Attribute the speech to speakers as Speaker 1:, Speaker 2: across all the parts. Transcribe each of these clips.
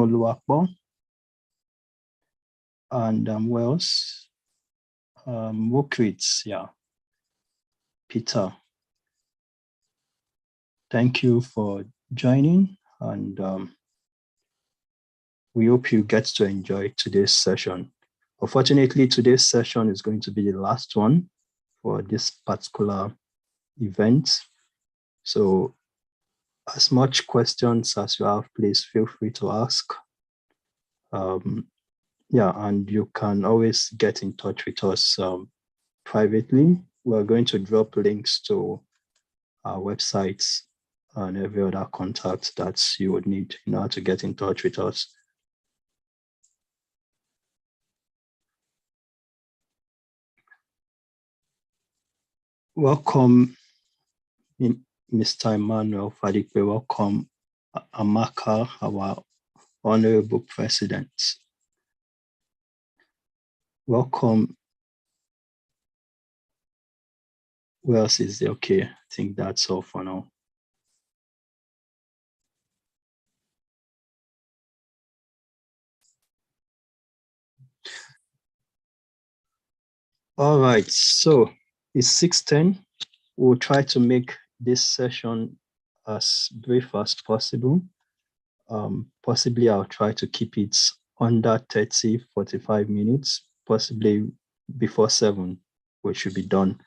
Speaker 1: Oluwapo, and Wells, Wokrits, yeah, Peter. Thank you for joining, and we hope you get to enjoy today's session. Unfortunately, today's session is going to be the last one for this particular event. So as much questions as you have, please feel free to ask. Yeah, and you can always get in touch with us privately. We're going to drop links to our websites and every other contact that you would need in order to get in touch with us. Welcome, Mr. Emmanuel Fadikwe. Welcome, Amaka, our Honorable President. Welcome. Who else is there? Okay, I think that's all for now. All right, so it's 6:10. We'll try to make this session as brief as possible. Possibly I'll try to keep it under 30, 45 minutes, possibly before 7, we should be done.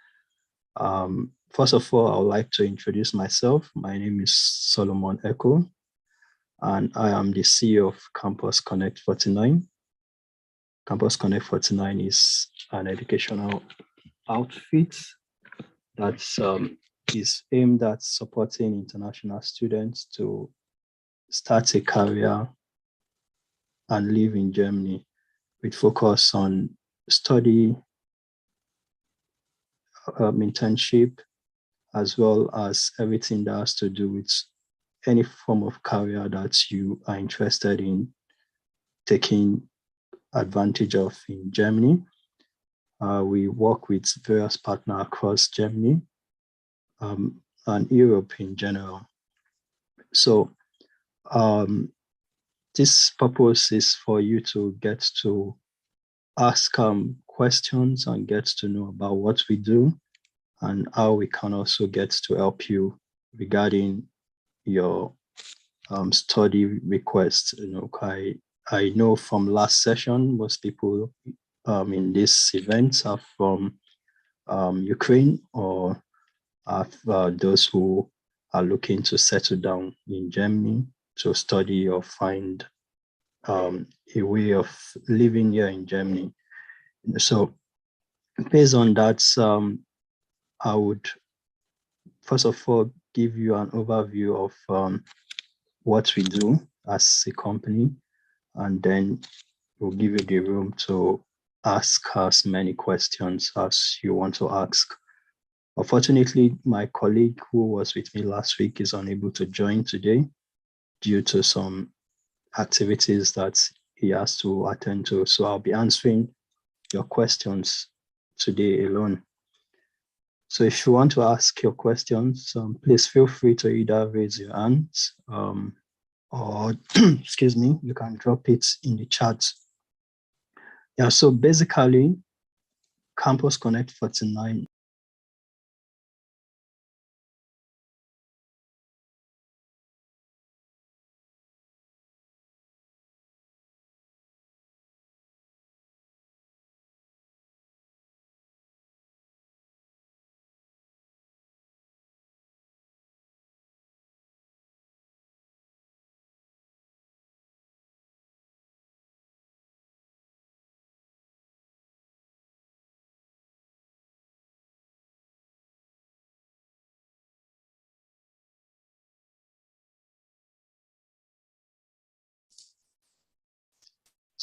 Speaker 1: First of all, I would like to introduce myself. My name is Solomon Echo, and I am the CEO of Campus Connect 49. Campus Connect 49 is an educational outfit that is aimed at supporting international students to start a career and live in Germany, with focus on study, internship, as well as everything that has to do with any form of career that you are interested in taking advantage of in Germany. We work with various partners across Germany and Europe in general. So this purpose is for you to get to ask questions and get to know about what we do and how we can also get to help you regarding your study requests. I know from last session, most people in this event are from Ukraine or are those who are looking to settle down in Germany to study or find a way of living here in Germany. So based on that, I would first of all give you an overview of what we do as a company, and then we'll give you the room to ask as many questions as you want to ask. Unfortunately, my colleague who was with me last week is unable to join today due to some activities that he has to attend to. So I'll be answering your questions today alone. So if you want to ask your questions, please feel free to either raise your hands or, excuse me, you can drop it in the chat. Yeah, so basically, Campus Connect 49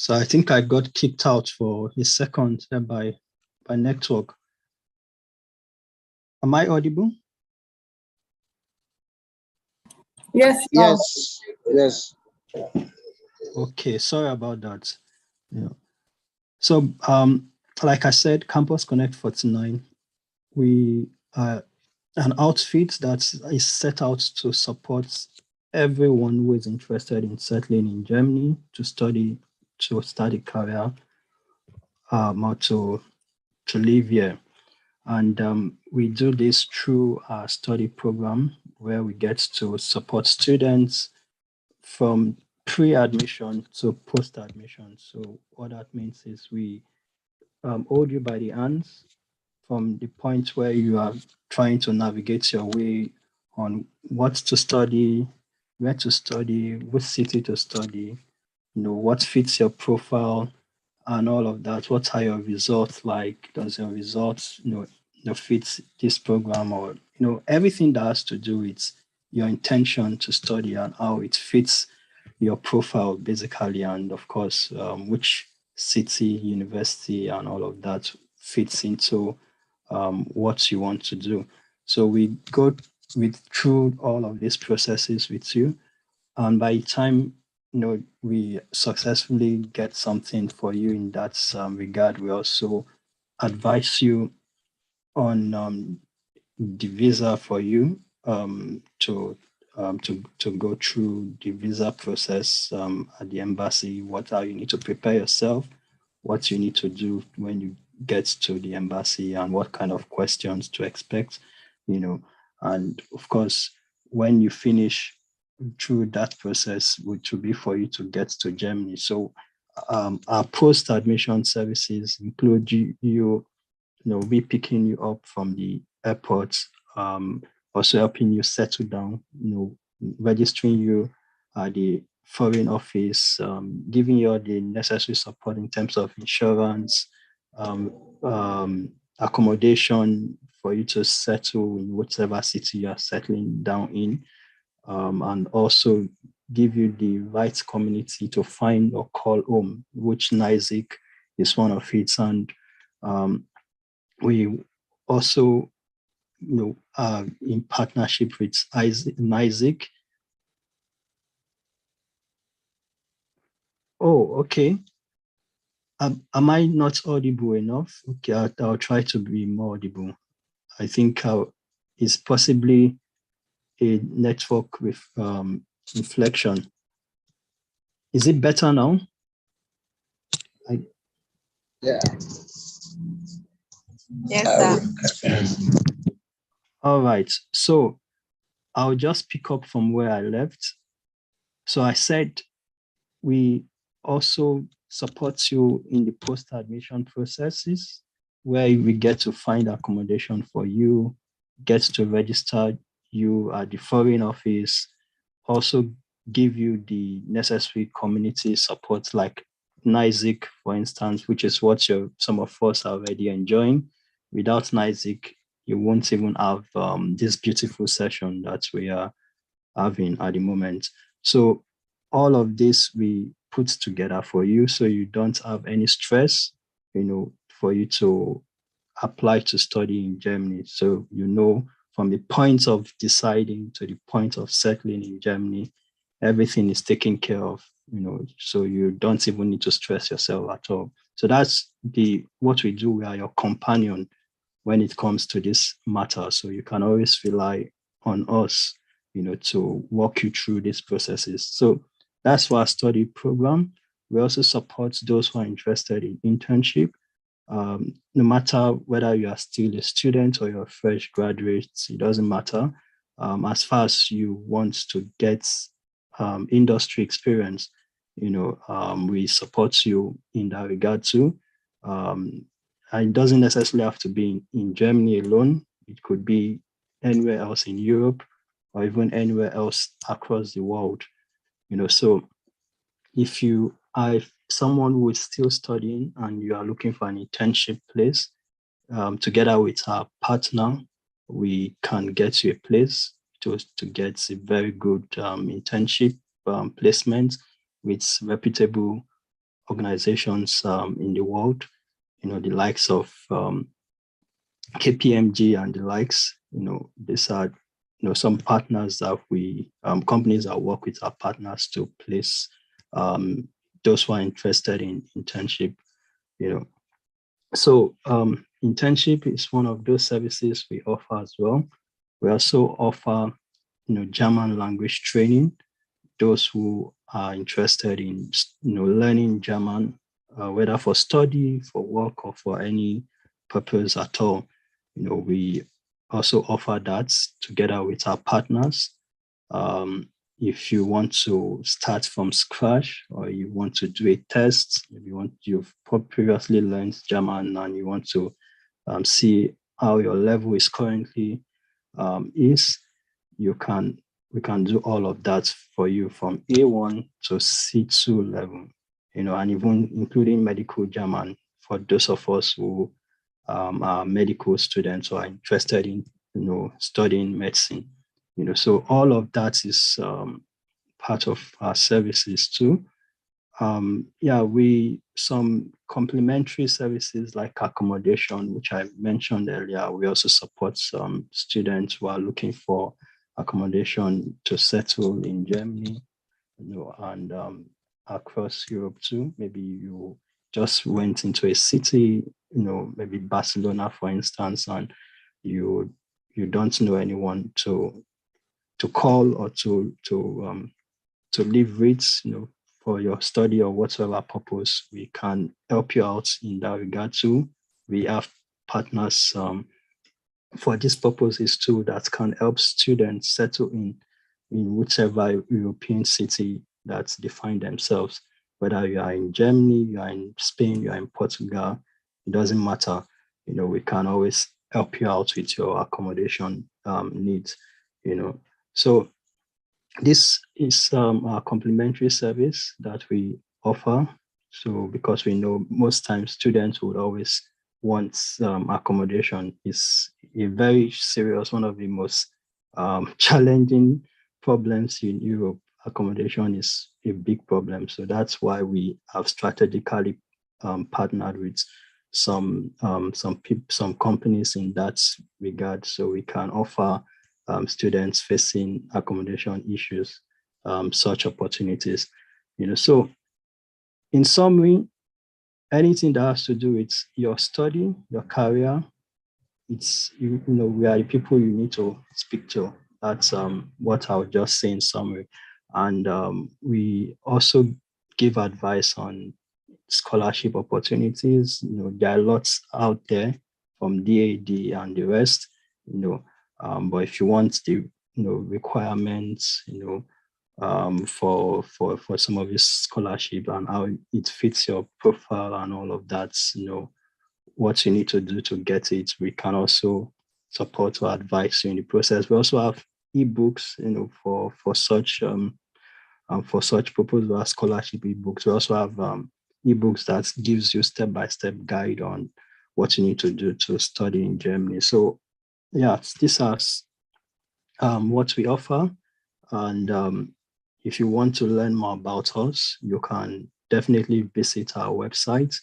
Speaker 1: So I think I got kicked out for a second by network. Am I audible?
Speaker 2: Yes.
Speaker 3: Yes. Yes.
Speaker 1: Okay, sorry about that. Yeah. So like I said, Campus Connect 49, we are an outfit that is set out to support everyone who is interested in settling in Germany to study career or to live here. And we do this through our study program where we get to support students from pre-admission to post-admission. So what that means is we hold you by the hands from the point where you are trying to navigate your way on what to study, where to study, which city to study, what fits your profile and all of that. What are your results like? Does your results, fit this program or, everything that has to do with your intention to study and how it fits your profile basically. And of course, which city, university and all of that fits into what you want to do. So we go through all of these processes with you. And by the time we successfully get something for you in that regard, we also advise you on the visa for you to go through the visa process at the embassy. What are you need to prepare yourself, what you need to do when you get to the embassy, and what kind of questions to expect, and of course, when you finish through that process, which will be for you to get to Germany. So our post-admission services include we picking you up from the airport, also helping you settle down, registering you at the foreign office, giving you all the necessary support in terms of insurance, accommodation for you to settle in whatever city you are settling down in, and also give you the right community to find or call home, which NISIC is one of it. And we also, are in partnership with NISIC. Oh, okay. Am I not audible enough? Okay, I'll try to be more audible. I think it's possibly a network with inflection. Is it better now?
Speaker 3: Yeah.
Speaker 2: Yes, sir.
Speaker 1: All right. So I'll just pick up from where I left. So I said we also support you in the post-admission processes where we get to find accommodation for you, get to register you at the foreign office, also give you the necessary community support like NISIC, for instance, which is what some of us are already enjoying. Without NISIC, you won't even have this beautiful session that we are having at the moment. So all of this we put together for you so you don't have any stress, for you to apply to study in Germany. So, from the point of deciding to the point of settling in Germany, everything is taken care of, so you don't even need to stress yourself at all. So that's what we do. We are your companion when it comes to this matter. So you can always rely on us, to walk you through these processes. So that's for our study program. We also support those who are interested in internship. No matter whether you are still a student or you're a fresh graduate, it doesn't matter. As far as you want to get industry experience, we support you in that regard too. And it doesn't necessarily have to be in Germany alone. It could be anywhere else in Europe or even anywhere else across the world. So if you are someone who is still studying and you are looking for an internship place, together with our partner, we can get you a place to get a very good internship placement with reputable organizations in the world, the likes of KPMG and the likes. These are some partners that companies that work with our partners to place those who are interested in internship. So internship is one of those services we offer as well. We also offer German language training. Those who are interested in learning German, whether for study, for work, or for any purpose at all. We also offer that together with our partners. If you want to start from scratch, or you want to do a test, if you've previously learned German and you want to see how your level is currently is, we can do all of that for you from A1 to C2 level, and even including medical German for those of us who are medical students or are interested in, studying medicine. So all of that is part of our services too. Some complementary services like accommodation, which I mentioned earlier. We also support some students who are looking for accommodation to settle in Germany, and across Europe too. Maybe you just went into a city, maybe Barcelona, for instance, and you don't know anyone to call or to leave rates, for your study or whatever purpose. We can help you out in that regard too. We have partners for these purposes too that can help students settle in whichever European city that define themselves. Whether you are in Germany, you are in Spain, you are in Portugal, it doesn't matter. We can always help you out with your accommodation needs. So this is a complimentary service that we offer. So because we know most times students would always want accommodation. Is a very serious, one of the most challenging problems in Europe. Accommodation is a big problem. So that's why we have strategically partnered with some companies in that regard, so we can offer students facing accommodation issues such opportunities. So in summary, anything that has to do with your study, your career, it's we are the people you need to speak to. That's what I would just say in summary. And we also give advice on scholarship opportunities. There are lots out there from DAD and the rest. But if you want the requirements, for some of this scholarship and how it fits your profile and all of that, what you need to do to get it, we can also support or advise you in the process. We also have ebooks, for such proposal as scholarship ebooks. We also have ebooks that gives you step-by-step guide on what you need to do to study in Germany. So yeah, this is what we offer. And if you want to learn more about us, you can definitely visit our website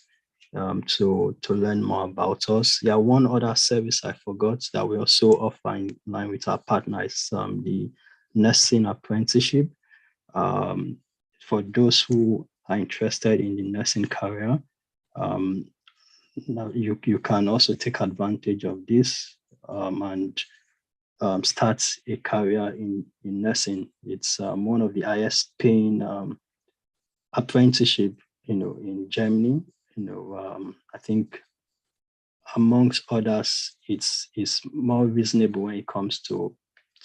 Speaker 1: to learn more about us. Yeah, one other service I forgot that we also offer in line with our partner is the nursing apprenticeship. For those who are interested in the nursing career, now you can also take advantage of this and start a career in nursing. It's one of the highest paying apprenticeship, in Germany. I think amongst others, it's more reasonable when it comes to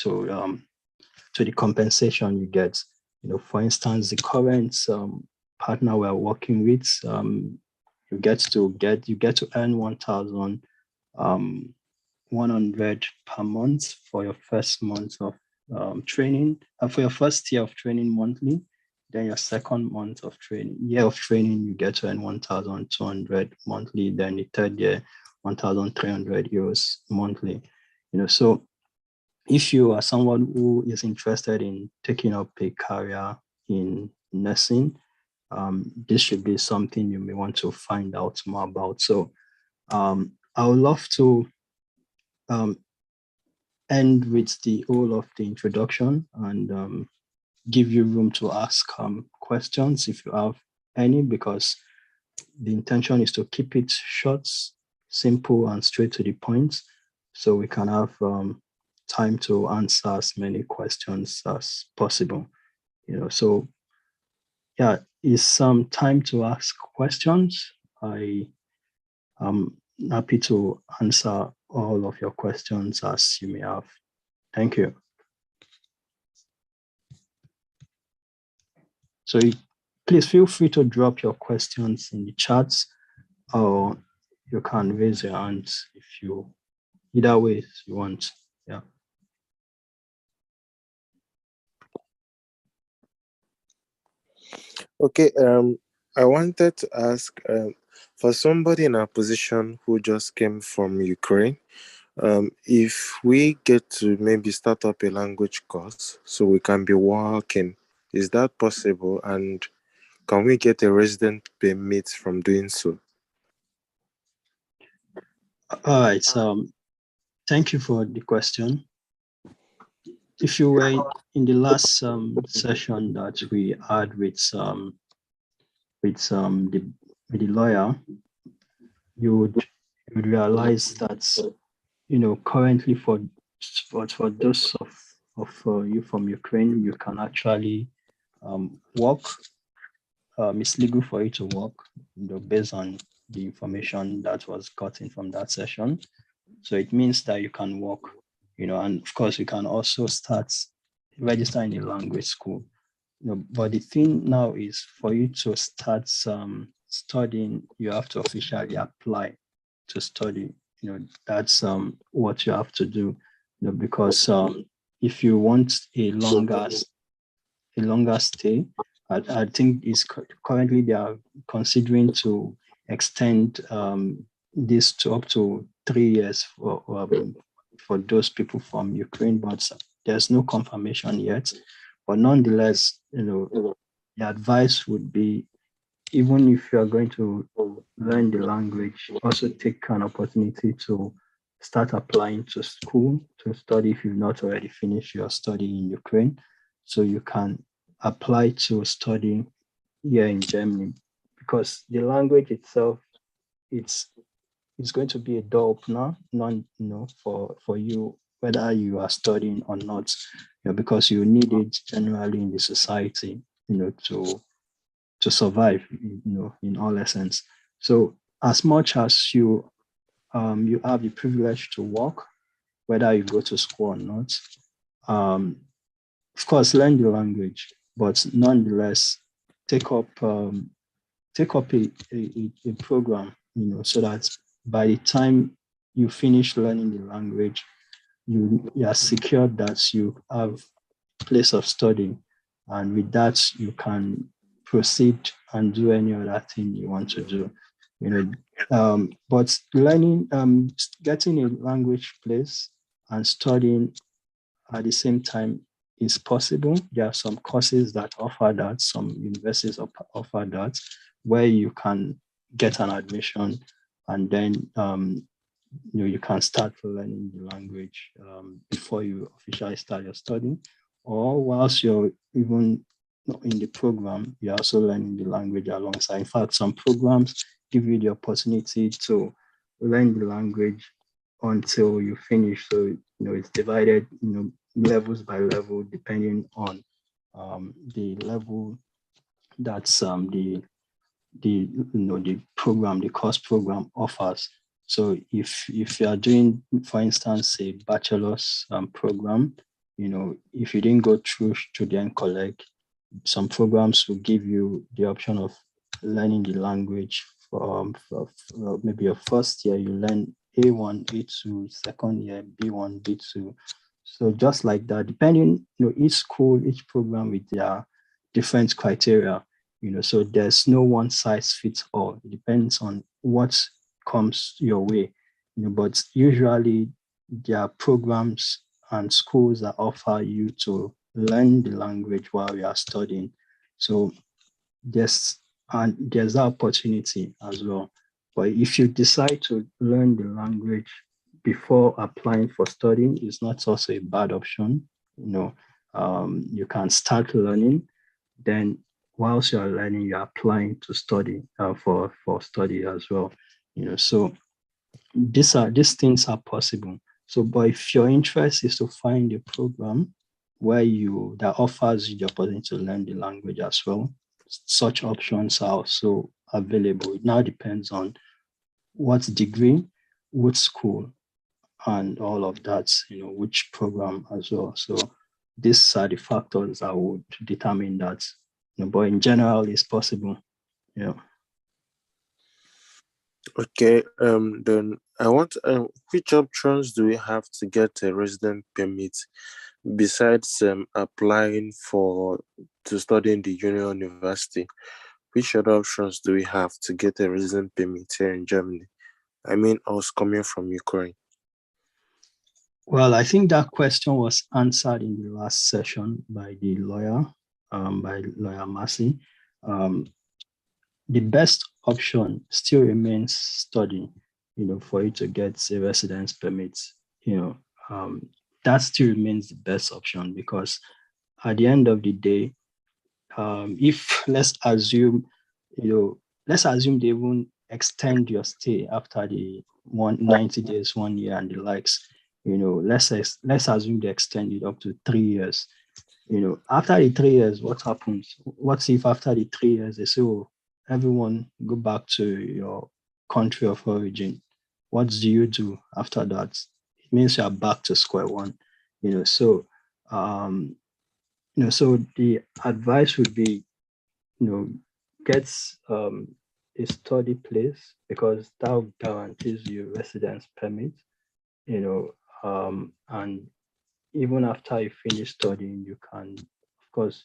Speaker 1: the compensation you get. For instance, the current partner we're working with, you get to earn 1,100 per month for your first month of training, for your first year of training monthly. Then your second year of training, you get to earn 1,200 monthly. Then the third year, 1,300 euros monthly. So if you are someone who is interested in taking up a career in nursing, this should be something you may want to find out more about. So I would love to end with the whole of the introduction and give you room to ask questions if you have any, because the intention is to keep it short, simple, and straight to the point, so we can have time to answer as many questions as possible. So yeah, is some time to ask questions. I am happy to answer all of your questions as you may have. Thank you. So please feel free to drop your questions in the chats, or you can raise your hand if you, either way you want. Yeah.
Speaker 4: Okay, I wanted to ask, for somebody in our position who just came from Ukraine, if we get to maybe start up a language course so we can be working, is that possible? And can we get a resident permit from doing so?
Speaker 1: All right. Thank you for the question. If you were in the last session that we had with the lawyer, you would realize that currently for those of you from Ukraine, you can actually work. It's legal for you to work, based on the information that was gotten from that session. So it means that you can work, and of course you can also start registering a language school. But the thing now is, for you to start studying, you have to officially apply to study. That's what you have to do. Because if you want a longer stay, I think is currently they are considering to extend this to up to 3 years for those people from Ukraine, but there's no confirmation yet. But nonetheless, the advice would be, even if you are going to learn the language, also take an opportunity to start applying to school to study if you've not already finished your study in Ukraine, so you can apply to study here in Germany, because the language itself, it's going to be a door opener, for you, whether you are studying or not, because you need it generally in the society, to survive, in all essence. So as much as you have the privilege to work, whether you go to school or not, of course, learn the language, but nonetheless, take up a program, so that by the time you finish learning the language, you are secured that you have a place of study, and with that you can proceed and do any other thing you want to do. But learning, getting a language place and studying at the same time is possible. There are some courses that offer that, some universities offer that, where you can get an admission, and then you can start learning the language before you officially start your study, or whilst you're even in the program, you're also learning the language alongside. In fact, some programs give you the opportunity to learn the language until you finish. So it's divided, levels by level, depending on the level that's the program, the course program offers. So if you are doing, for instance, a bachelor's program, if you didn't go through student collect, some programs will give you the option of learning the language for maybe your first year, you learn A1, A2, second year, B1, B2. So just like that, depending, each school, each program with their different criteria, so there's no one size fits all. It depends on what comes your way, but usually there are programs and schools that offer you to learn the language while you are studying. So there's that opportunity as well. But if you decide to learn the language before applying for studying, it's not also a bad option. You can start learning, then whilst you are learning, you're applying to study for study as well. So these things are possible. So, but if your interest is to find a program that offers you the opportunity to learn the language as well, such options are also available. It now depends on what degree, what school, and all of that, which program as well. So these are the factors that would determine that. But in general, it's possible. Yeah.
Speaker 4: Okay. Then I want. Which options do we have to get a resident permit besides applying to study in the Union University? Which other options do we have to get a resident permit here in Germany? I mean, us coming from Ukraine.
Speaker 1: Well, I think that question was answered in the last session by the lawyer, by Lawyer Massey. The best option still remains study, for you to get a residence permit. That still remains the best option, because at the end of the day, if let's assume they even extend your stay after the 90 days, 1 year, and the likes. Let's assume they extend it up to 3 years. After the 3 years, what happens? What if after the 3 years they say, "Oh, everyone go back to your country of origin"? What do you do after that? It means you are back to square one. So so the advice would be, get a study place, because that guarantees you residence permit. And even after you finish studying, you can, of course,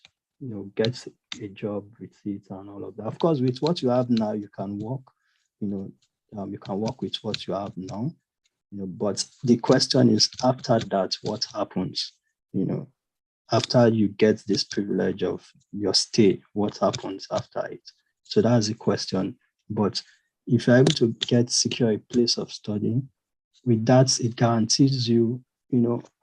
Speaker 1: get a job with it and all of that. Of course, with what you have now, you can work. You can work with what you have now. But the question is, after that, what happens? After you get this privilege of your stay, what happens after it? So that's the question. But if you're able to secure a place of study, with that, it guarantees you,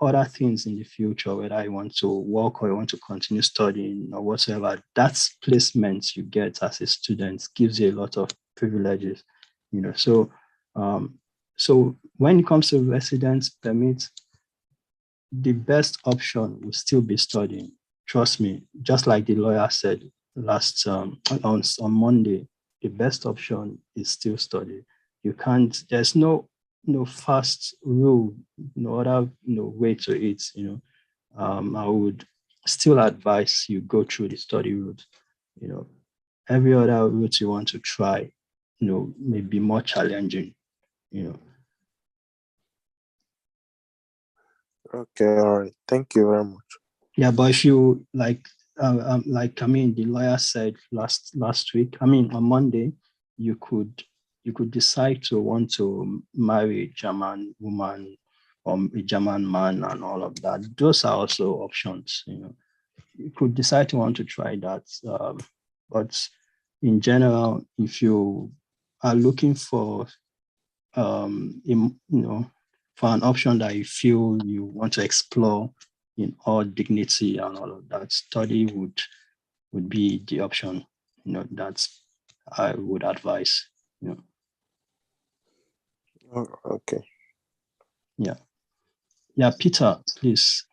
Speaker 1: other things in the future, whether you want to work or you want to continue studying or whatever. That placement you get as a student gives you a lot of privileges. So when it comes to residence permit, the best option will still be studying. Trust me, just like the lawyer said last on Monday, the best option is still study. You can't, there's no fast rule, no other way to it. I would still advise you go through the study route. Every other route you want to try, may be more challenging.
Speaker 4: Okay, all right. Thank you very much.
Speaker 1: Yeah, but if you the lawyer said last week, on Monday, you could decide to want to marry a German woman or a German man and all of that. Those are also options. You could decide to want to try that. But in general, if you are looking for for an option that you feel you want to explore in all dignity and all of that, study would be the option. That I would advise.
Speaker 4: Oh, okay.
Speaker 1: Yeah, Peter, please.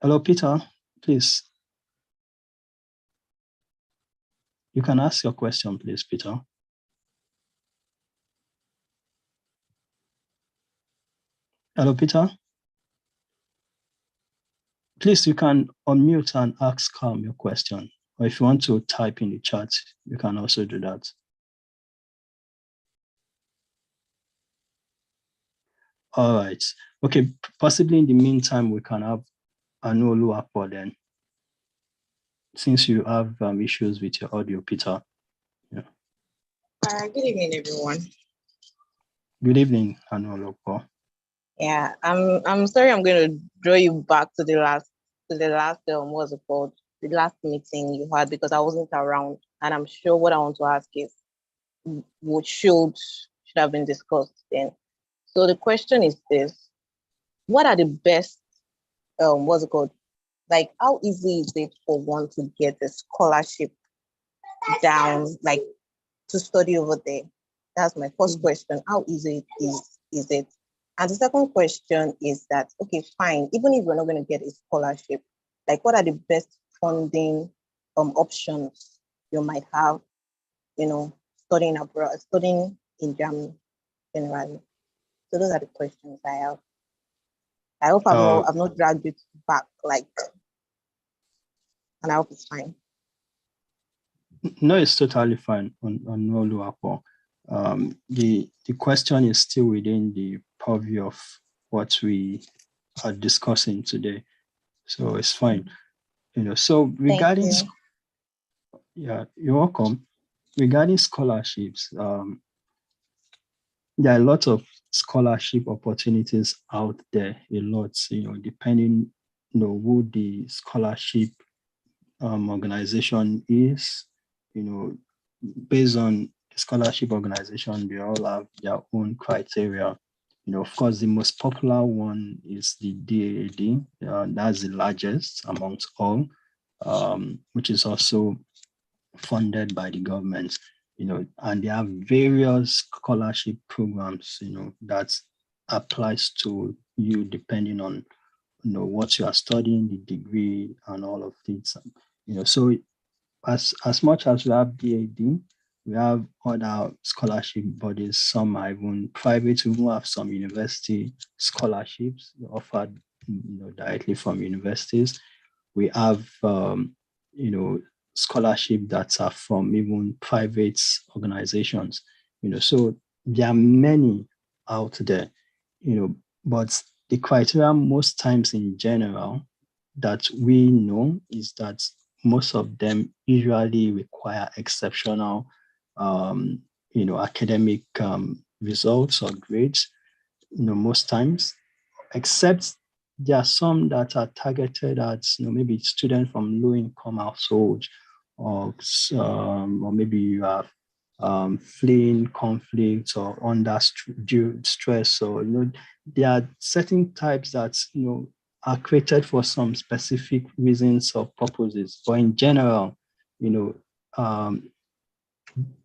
Speaker 1: Hello, Peter, please. You can ask your question, please, Peter. Hello, Peter. Please, you can unmute and ask your question. Or if you want to type in the chat, you can also do that. All right. Okay, possibly in the meantime, we can have Anolu Akpo then, since you have issues with your audio, Peter. Yeah.
Speaker 2: Good evening, everyone.
Speaker 1: Good evening, Anolu Akpo.
Speaker 2: Yeah, I'm sorry, I'm going to draw you back to the last what's it called? The last meeting you had, because I wasn't around, and I'm sure what I want to ask is what should have been discussed then. So the question is this: what are the best what's it called? Like, how easy is it for one to get a scholarship down, like to study over there? That's my first question. How easy is it? And the second question is that, okay, fine, even if we're not going to get a scholarship, like what are the best funding options you might have, studying abroad, studying in Germany generally? So those are the questions I have. I hope I've not dragged it back, and I hope it's fine.
Speaker 1: No, it's totally fine on Oluwapo. The question is still within the purview of what we are discussing today, so it's fine. So regarding, yeah, you're welcome. Regarding scholarships, there are a lot of scholarship opportunities out there. A lot, depending, who the scholarship organization is, based on the scholarship organization, they all have their own criteria. Of course, the most popular one is the DAAD. That's the largest amongst all, which is also funded by the government. And they have various scholarship programs, that applies to you depending on what you are studying, the degree, and all of these. So as much as we have DAD, we have other scholarship bodies. Some are even private. We even have some university scholarships offered, directly from universities. We have, scholarship that are from even private organizations. So there are many out there. But the criteria most times in general that we know is that most of them usually require exceptional, academic results or grades, most times, except there are some that are targeted at, maybe students from low-income households, or maybe you have fleeing conflict or under stress, or there are certain types that are created for some specific reasons or purposes. But in general,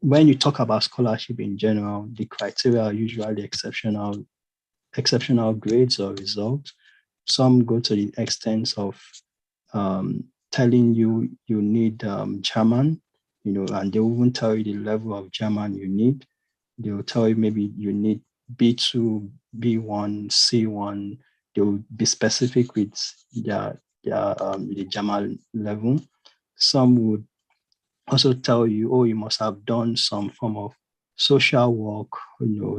Speaker 1: when you talk about scholarship in general, the criteria are usually exceptional grades or results. Some go to the extent of telling you need German, and they will even tell you the level of German you need. They will tell you maybe you need B2, B1, C1. They will be specific with the German level. Some would also tell you, oh, you must have done some form of social work,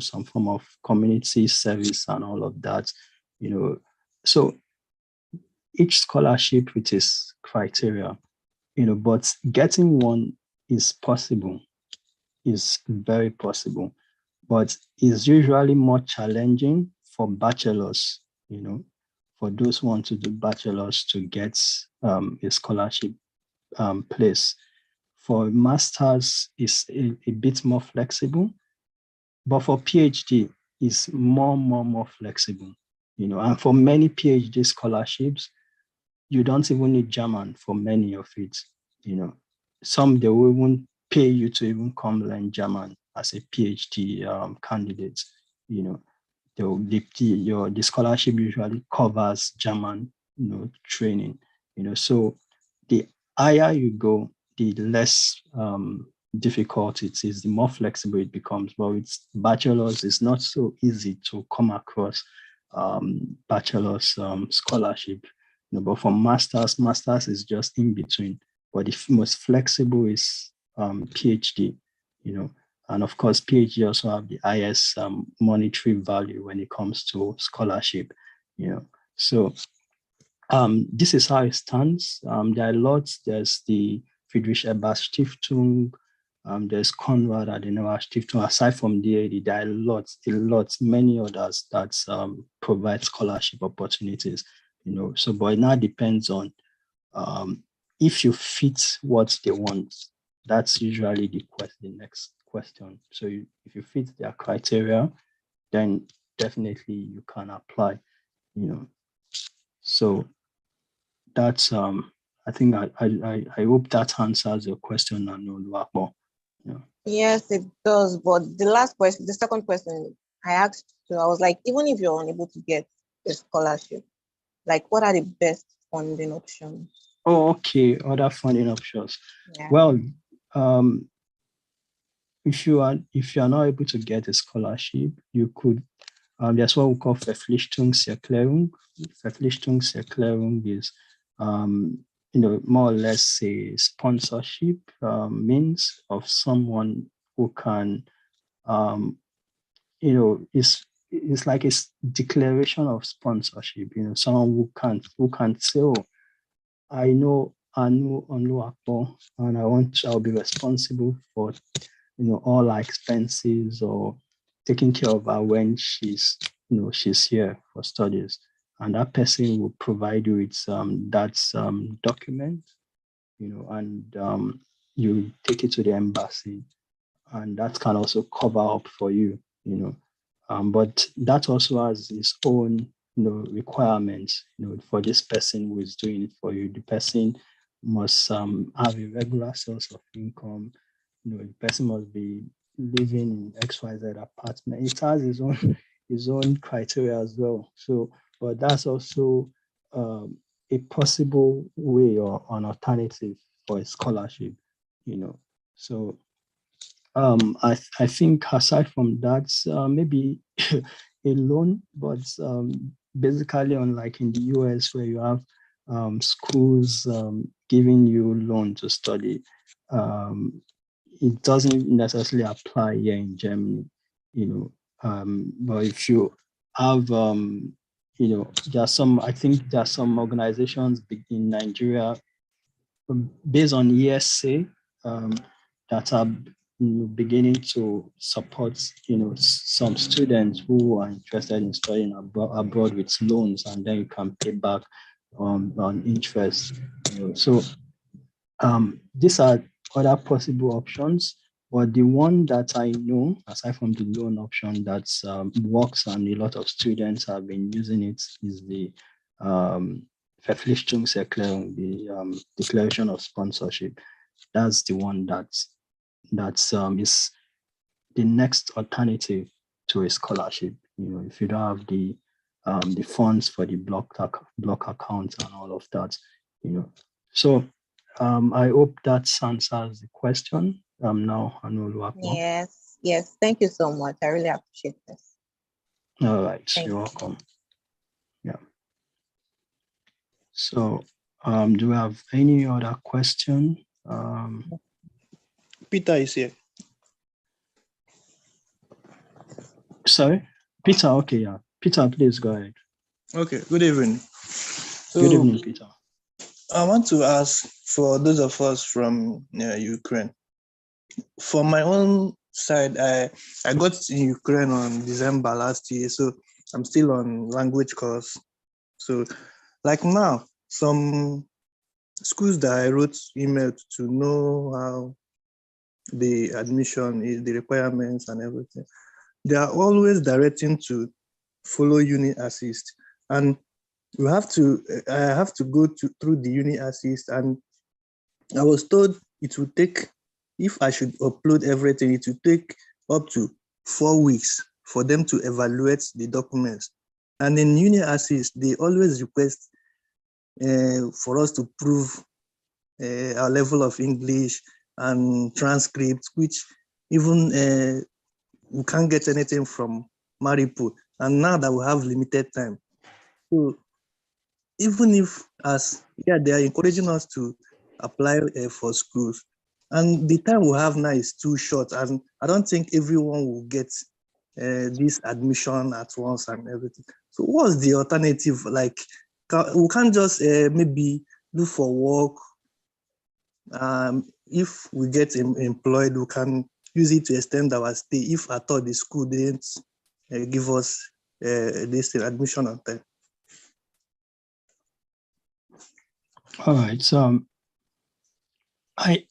Speaker 1: some form of community service and all of that, So each scholarship with its criteria, but getting one is possible, is very possible, but is usually more challenging for bachelors, for those who want to do bachelors to get a scholarship place. For masters, is a bit more flexible, but for PhD, is more flexible. And for many PhD scholarships, you don't even need German for many of it. Some they will even pay you to even come learn German as a PhD candidate. The scholarship usually covers German, training. So the higher you go, the less difficult it is, the more flexible it becomes. But with bachelors, it's not so easy to come across bachelor's scholarship. But for masters is just in between. But the most flexible is PhD, and of course, PhD also have the highest monetary value when it comes to scholarship, So this is how it stands. There are lots. There's the Friedrich Ebert Stiftung. There's Konrad Adenauer Stiftung. Aside from DAD, there are lots, many others that provide scholarship opportunities. So, but it now depends on if you fit what they want. That's usually the next question. So, if you fit their criteria, then definitely you can apply. So that's I think I hope that answers your question, Oluwapo.
Speaker 2: Yes, it does. But the second question I asked you, I was like, even if you're unable to get a scholarship, like what are the best funding options?
Speaker 1: Oh, okay. Other funding options.
Speaker 2: Yeah.
Speaker 1: Well, um, if you are not able to get a scholarship, you could. There's what we call Verpflichtungserklärung. Verpflichtungserklärung is, more or less a sponsorship means of someone who can, it's like a declaration of sponsorship. Someone who can say, oh, I know Anu Onuapo, and I'll be responsible for all our expenses or taking care of her when she's here for studies. And that person will provide you with that document, and you take it to the embassy, and that can also cover up for you, but that also has its own, requirements, for this person who is doing it for you. The person must have a regular source of income. The person must be living in XYZ apartment. It has its own criteria as well. So, but that's also a possible way or an alternative for a scholarship, So I think aside from that, maybe a loan, but basically unlike in the US where you have schools giving you loan to study, it doesn't necessarily apply here in Germany, but if you have, I think there are some organizations in Nigeria based on ESA that are beginning to support some students who are interested in studying abroad with loans, and then you can pay back on interest. So these are other possible options, but the one that I know, aside from the loan option that works and a lot of students have been using it, is the Verpflichtungserklärung, the declaration of sponsorship. That's the one that is the next alternative to a scholarship. If you don't have the funds for the block account and all of that, So I hope that answers the question. Now, Anolu.
Speaker 2: Yes. Thank you so much. I really appreciate this.
Speaker 1: All right, you're welcome. Yeah. So, do we have any other question?
Speaker 5: Peter is here.
Speaker 1: Sorry, Peter. Okay, yeah, Peter, please go ahead.
Speaker 5: Okay. Good evening.
Speaker 1: Good evening, Peter.
Speaker 5: I want to ask for those of us from Ukraine. For my own side, I got in Ukraine on December last year, so I'm still on language course. So, like now, some schools that I wrote email to know how the admission is, the requirements and everything, they are always directing to follow Uni Assist, and I have to go through the Uni Assist, and I was told it would take, if I should upload everything, it would take up to 4 weeks for them to evaluate the documents. And in Uni Assist, they always request for us to prove our level of English and transcripts, which even we can't get anything from Mariupol. And now that we have limited time, so even if they are encouraging us to apply for schools, and the time we have now is too short, and I don't think everyone will get this admission at once and everything. So what's the alternative? Like, we can't just maybe do for work. If we get employed, we can use it to extend our stay if at all the school didn't give us this admission on time.
Speaker 1: All right. So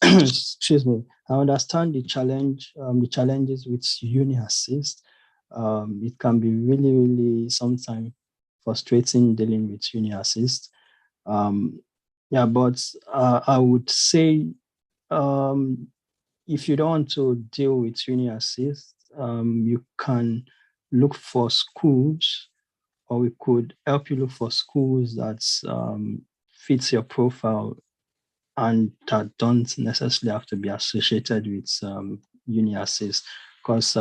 Speaker 1: excuse me. I understand the challenges with Uni Assist. It can be really, really sometimes frustrating dealing with Uni Assist. But I would say if you don't want to deal with uni assist, you can look for schools, or we could help you look for schools that fits your profile and that don't necessarily have to be associated with uni assist, because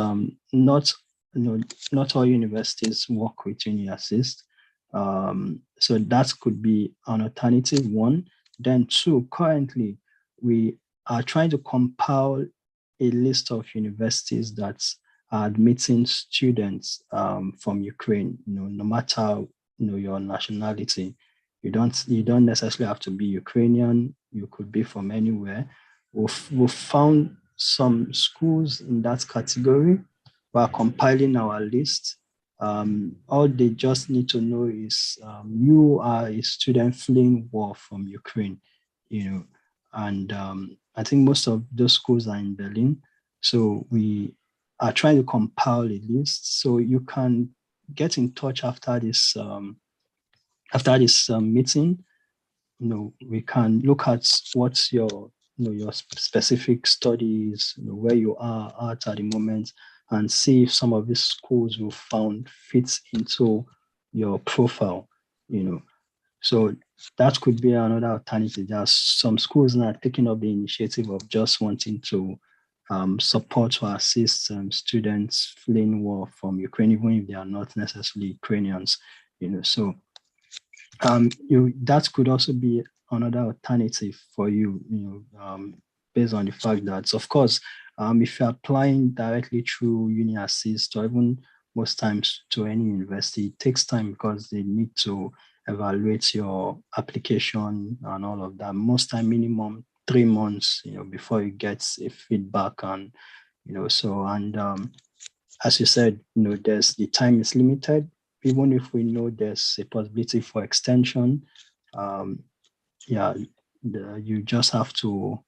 Speaker 1: not not all universities work with uni assist. So that could be an alternative one. Then two, currently we are trying to compile a list of universities that are admitting students from Ukraine, no matter your nationality. You don't necessarily have to be Ukrainian. You could be from anywhere. We've found some schools in that category. We are compiling our list. All they just need to know is you are a student fleeing war from Ukraine, and I think most of those schools are in Berlin. So we are trying to compile a list. So you can get in touch after this meeting. We can look at what's your specific studies, where you are at the moment, and see if some of these schools we found fits into your profile. So that could be another alternative. There are some schools now taking up the initiative of just wanting to support or assist students fleeing war from Ukraine, even if they are not necessarily Ukrainians. So that could also be another alternative for you, based on the fact that, of course, if you're applying directly through Uni Assist, or even most times to any university, it takes time because they need to evaluate your application and all of that. Most time, minimum 3 months, before you get a feedback, and as you said, there's the time is limited. Even if we know there's a possibility for extension, you just have to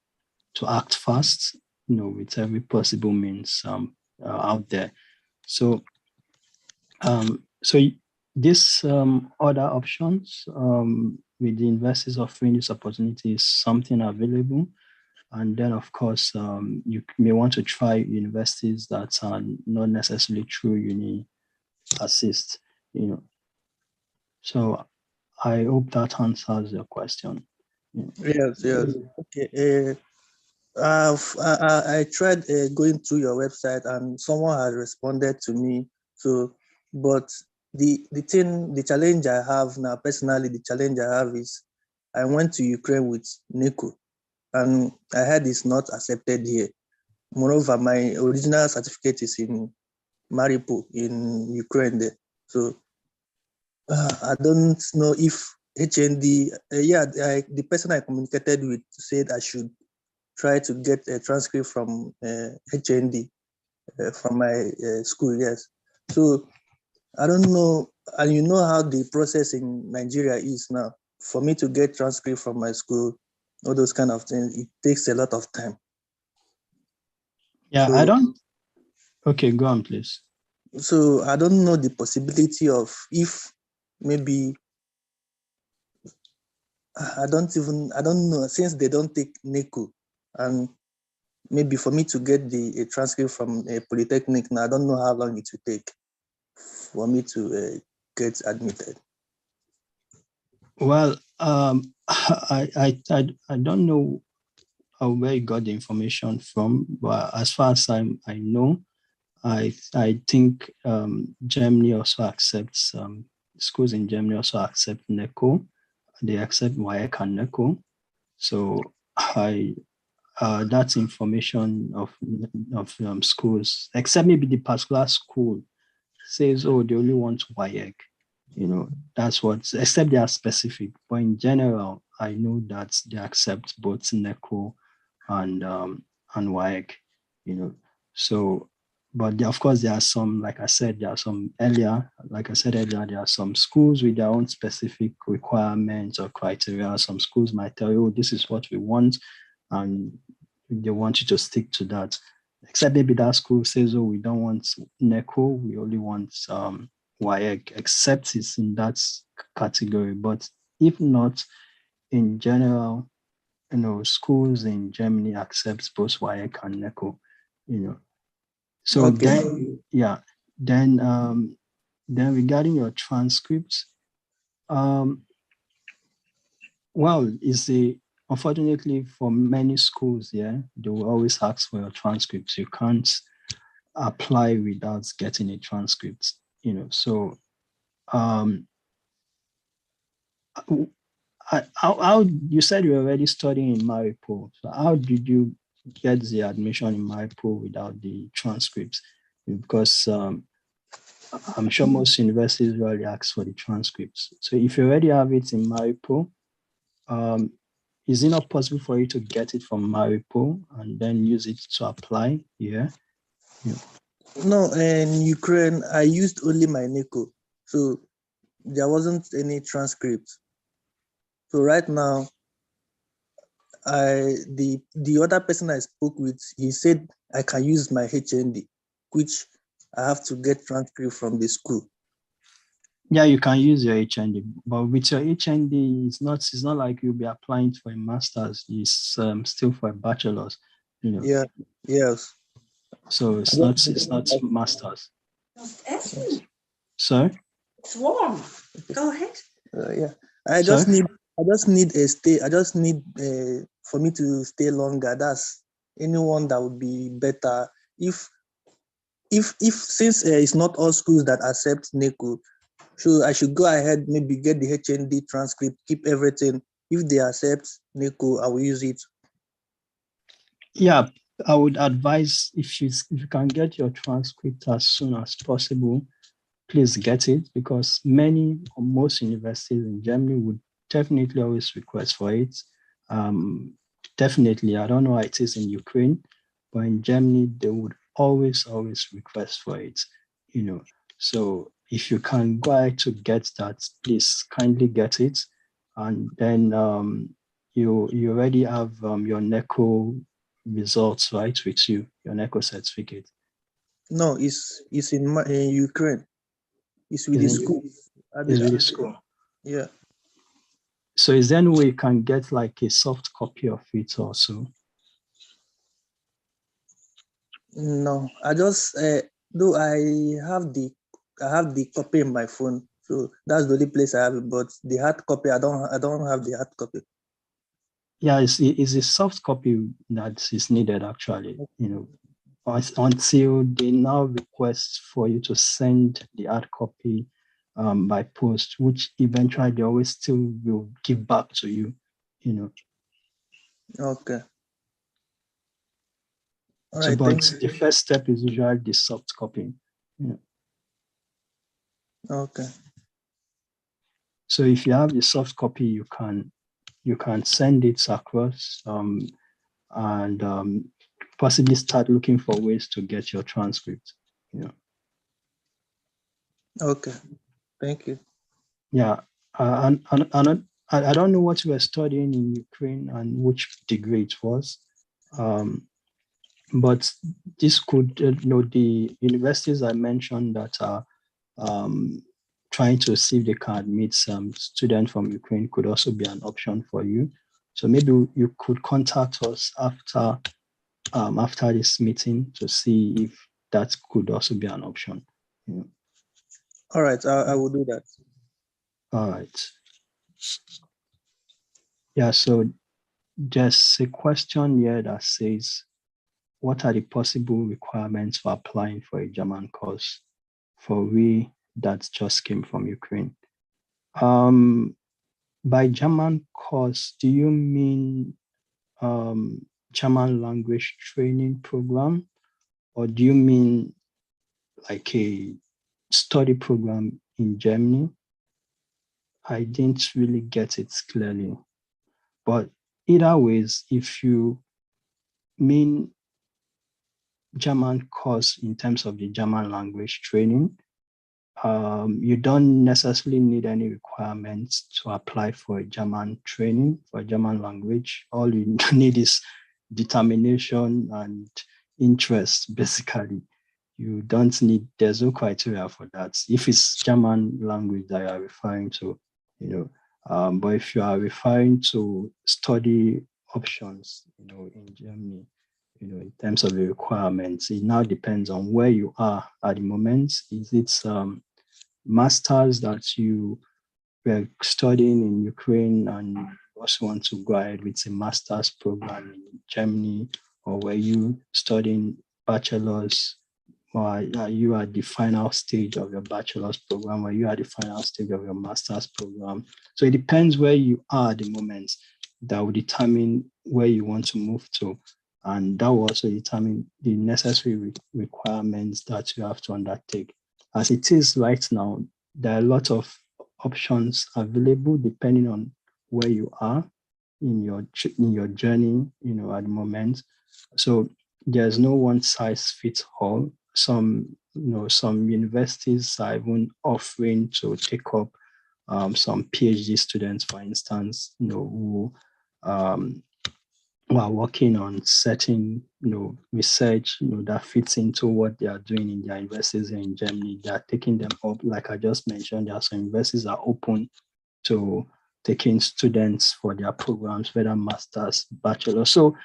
Speaker 1: act fast, with every possible means out there. So, this other options with the investors offering this opportunity is something available. And then, of course, you may want to try universities that are not necessarily through Uni Assist. So I hope that answers your question.
Speaker 5: Yes. Okay. I tried going through your website, and someone has responded to me. So, but the challenge I have now, personally, the challenge I have is I went to Ukraine with NECO, and I heard it's not accepted here. Moreover, my original certificate is in Mariupol in Ukraine there. So I don't know if HND, the person I communicated with said I should try to get a transcript from HND from my school, yes. So I don't know, and you know how the process in Nigeria is now. For me to get transcript from my school, all those kind of things, it takes a lot of time.
Speaker 1: Yeah,
Speaker 5: so,
Speaker 1: Okay, go on, please.
Speaker 5: So I don't know the possibility of if maybe I don't know, since they don't take NECO, and maybe for me to get a transcript from a polytechnic now, I don't know how long it will take for me to get admitted.
Speaker 1: Well, I don't know where you got the information from, but as far as I know, I think Germany also accepts schools in Germany also accept NECO. They accept WAEC and NECO. So that's information of schools, except maybe the particular school says, oh, they only want WAEC. That's what, except they are specific. But in general, I know that they accept both NECO and WAEC. So, but of course, there are some, like I said earlier, there are some schools with their own specific requirements or criteria. Some schools might tell you, oh, this is what we want, and they want you to stick to that. Except maybe that school says, oh, we don't want NECO, we only want WAEC, except it's in that category. But if not, in general, schools in Germany accepts both WAEC and NECO, So
Speaker 5: Okay.
Speaker 1: then regarding your transcripts, unfortunately for many schools, they will always ask for your transcripts. You can't apply without getting a transcript, So how you said you were already studying in Maripo. So how did you get the admission in Maripo without the transcripts? Because I'm sure most universities really ask for the transcripts. So if you already have it in Maripo, is it not possible for you to get it from Maripo and then use it to apply here?
Speaker 5: No, in Ukraine, I used only my NECO, so there wasn't any transcript. So right now, the other person I spoke with, he said I can use my HND, which I have to get transcript from the school.
Speaker 1: Yeah, you can use your HND, but with your HND, it's not like you'll be applying for a master's. It's still for a bachelor's.
Speaker 5: Yeah. Yes.
Speaker 1: So it's not master's. Sorry?
Speaker 6: It's warm. Go ahead.
Speaker 5: Yeah. I just need a stay. I just need for me to stay longer. That's anyone that would be better. If since it's not all schools that accept NECO, so I should go ahead, maybe get the HND transcript, keep everything. If they accept NECO, I will use it.
Speaker 1: Yeah, I would advise if you can get your transcript as soon as possible, please get it, because many or most universities in Germany would definitely always request for it. Definitely, I don't know how it is in Ukraine, but in Germany, they would always request for it, So if you can go ahead to get that, please kindly get it. And then you already have your NECO results, right, with you, your NECO certificate.
Speaker 5: No, it's in Ukraine. It's with the school.
Speaker 1: It's with the school.
Speaker 5: Yeah.
Speaker 1: So is there any way you can get like a soft copy of it also?
Speaker 5: No, I just though I have the copy in my phone, so that's the only place I have it. But the hard copy, I don't have the hard copy.
Speaker 1: Yeah, it's a soft copy that is needed actually. Until they now request for you to send the hard copy by post, which eventually they always still will give back to you.
Speaker 5: Okay. All
Speaker 1: So,
Speaker 5: right,
Speaker 1: but the first step is usually the soft copy.
Speaker 5: Okay.
Speaker 1: So if you have the soft copy, you can send it across and possibly start looking for ways to get your transcript.
Speaker 5: Okay. Thank you.
Speaker 1: Yeah, and I don't know what you were studying in Ukraine and which degree it was, but this could, the universities I mentioned that are trying to see if they can admit some students from Ukraine could also be an option for you. So maybe you could contact us after this meeting to see if that could also be an option.
Speaker 5: All right, I will do that.
Speaker 1: All right. Yeah, so there's a question here that says, what are the possible requirements for applying for a German course for we that just came from Ukraine? By German course, do you mean German language training program, or do you mean like a study program in Germany? I didn't really get it clearly. But either ways, if you mean German course in terms of the German language training, you don't necessarily need any requirements to apply for a German training for German language. All you need is determination and interest, basically. You don't need, there's no criteria for that. If it's German language that you are referring to, but if you are referring to study options, in Germany, in terms of the requirements. It now depends on where you are at the moment. Is it masters that you were studying in Ukraine and also want to go ahead with a master's program in Germany, or were you studying bachelor's, or are you at the final stage of your bachelor's program, or you at the final stage of your master's program? So it depends where you are at the moment. That will determine where you want to move to. And that will also determine the necessary requirements that you have to undertake. As it is right now, there are a lot of options available depending on where you are in your journey, at the moment. So there's no one size fits all. Some universities are even offering to take up some PhD students, for instance, who are working on certain, research, that fits into what they are doing in their universities in Germany. They are taking them up. Like I just mentioned, there are some universities that are open to taking students for their programs, whether master's, bachelor. So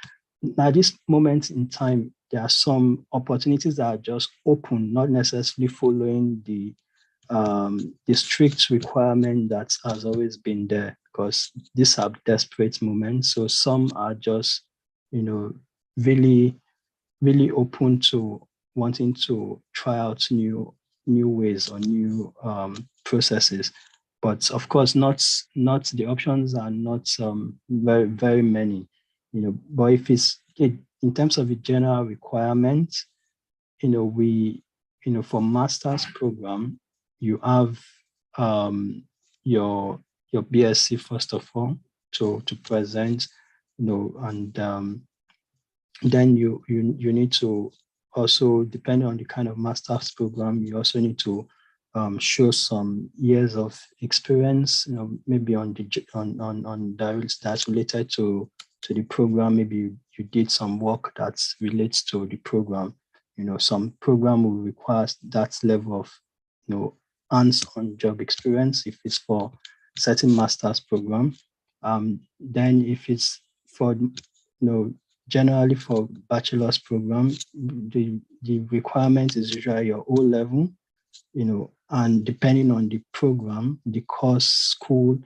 Speaker 1: at this moment in time, there are some opportunities that are just open, not necessarily following the strict requirement that has always been there, because these are desperate moments. So some are just, really, really open to wanting to try out new ways or new processes. But of course, not the options are not very, very many, but if it's in terms of the general requirement, we, for master's program, you have your BSc first of all to present, and then you need to also, depending on the kind of master's program, you also need to show some years of experience, maybe on that's related to the program. Maybe you did some work that relates to the program. Some program will require that level of, hands-on job experience if it's for certain master's program. Then if it's for, generally for bachelor's program, the requirement is usually your O level, and depending on the program, the course, school,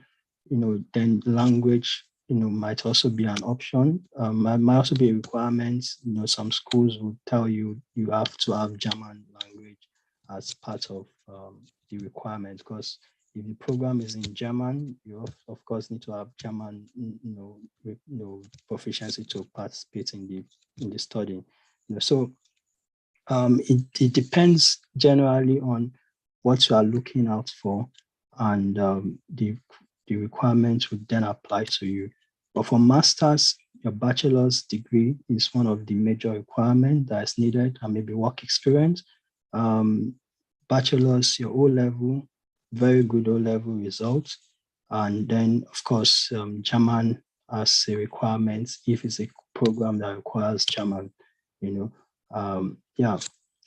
Speaker 1: then language, might also be an option. Might also be a requirement. Some schools will tell you you have to have German language as part of the requirement, because if the program is in German, you of course need to have German, proficiency to participate in the study. So it depends generally on what you are looking out for, and the requirements would then apply to you. But for masters, your bachelor's degree is one of the major requirements that is needed, and maybe work experience. Bachelor's, your O level, very good O level results, and then of course German as a requirement if it's a program that requires German. Yeah.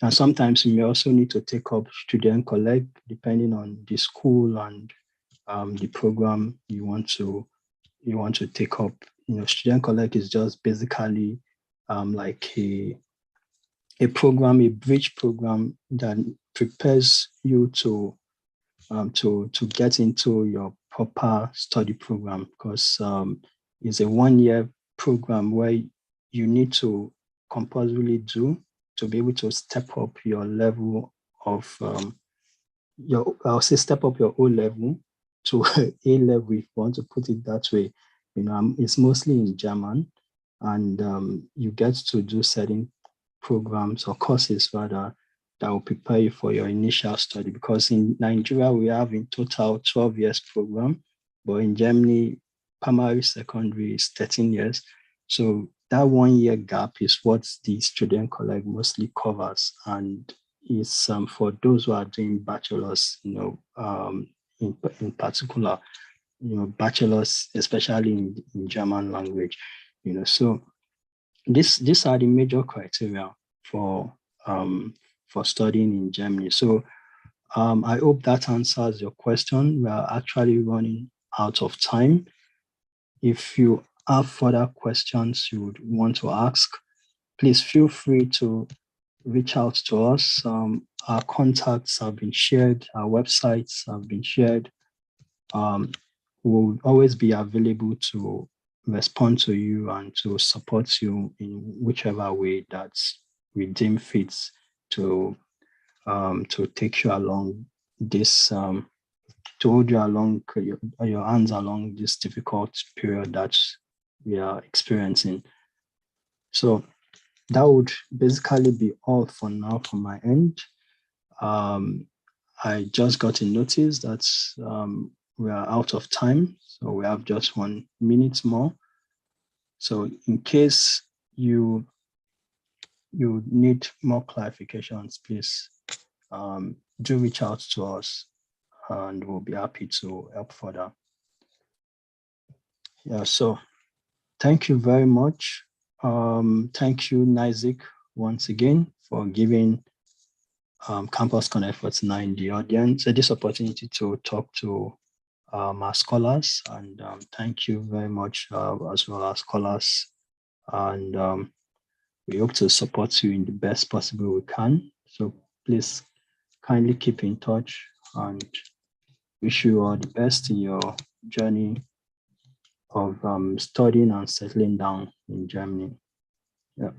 Speaker 1: And sometimes you may also need to take up student collect depending on the school and the program you want to take up. Student collect is just basically like a program, a bridge program that prepares you to get into your proper study program, because it's a 1-year program where you need to compulsorily do to be able to step up your level of I'll say step up your O level to A level, if you want to put it that way. It's mostly in German, and you get to do certain programs or courses rather that will prepare you for your initial study, because in Nigeria we have in total 12 years program, but in Germany primary secondary is 13 years. So that 1-year gap is what the student collect mostly covers, and it's for those who are doing bachelors, in particular, bachelors, especially in German language, so these are the major criteria for studying in Germany. So I hope that answers your question. We are actually running out of time. If you have further questions you would want to ask, please feel free to reach out to us. Our contacts have been shared, our websites have been shared. We'll always be available to respond to you and to support you in whichever way that we deem fit to take you along this, to hold you along your hands along this difficult period that we are experiencing. So that would basically be all for now from my end. I just got a notice that we are out of time, so we have just 1 minute more. So in case you need more clarifications, please do reach out to us and we'll be happy to help further. Yeah, so thank you very much. Thank you, Nizik, once again for giving Campus Connect for tonight in the audience this opportunity to talk to our scholars, and thank you very much as well as scholars, and we hope to support you in the best possible we can. So please kindly keep in touch and wish you all the best in your journey of studying and settling down in Germany. Yeah.